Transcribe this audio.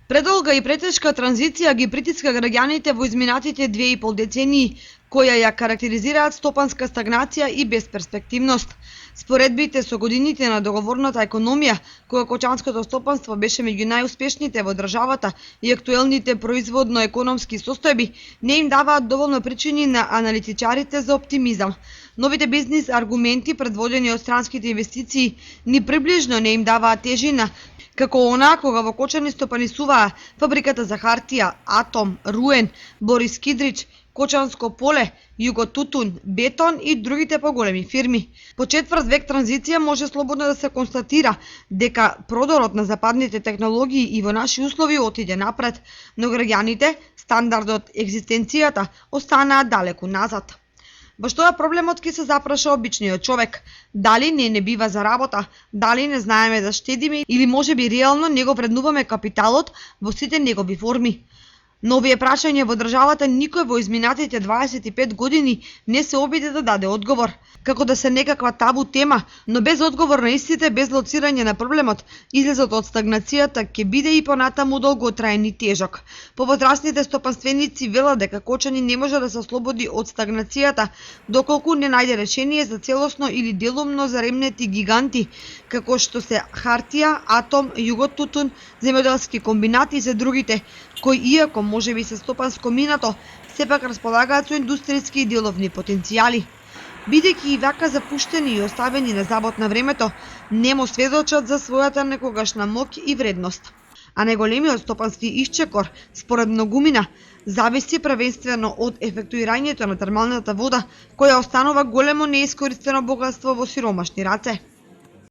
Предолга и претешка транзиција ги притиска граѓаните во изминатите 2,5 децении, која ја карактеризираат стопанска стагнација и безперспективност. Споредбите со годините на договорната економија, кога кочанското стопанство беше меѓу најуспешните во државата и актуелните производно-економски состојби, не им даваат доволно причини на аналитичарите за оптимизам. Новите бизнис аргументи, предводени од странските инвестиции, ни приближно не им даваат тежина, како онаа кога во Кочани стопанисуваа фабриката за хартија, Атом, Руен, Борис Кидрич, Кочанско поле, Југотутун, Бетон и другите поголеми фирми. По четврт век транзиција може слободно да се констатира дека продорот на западните технологии и во наши услови отиде напред, но граѓаните, стандардот, екзистенцијата останаа далеку назад. Баш тоа проблемот ќе се запраша обичниот човек. Дали не бива за работа, дали не знаеме да штедиме или можеби реално не го вреднуваме капиталот во сите негови форми. На овие прашања во државата никој во изминатите 25 години не се обиде да даде одговор, како да се некаква табу тема, но без одговор на истите, без лоцирање на проблемот, излезот од стагнацијата ќе биде и понатаму долготраен и тежок. Повозрасните стопанственици велат дека Кочани не може да се ослободи од стагнацијата доколку не најде решение за целосно или делумно заремнети гиганти, како што се хартија, Атом, Југотутун, земјоделски комбинати и за другите, кои иако можеби се стопанско минато, сепак располагаат со индустријски и деловни потенцијали. Бидејќи и вака запуштени и оставени на забот на времето, немо сведочат за својата некогашна моќ и вредност. А најголемиот стопански исчекор, според многумина, зависи првенствено од ефектуирањето на термалната вода, која останува големо неискористено богатство во сиромашни раце.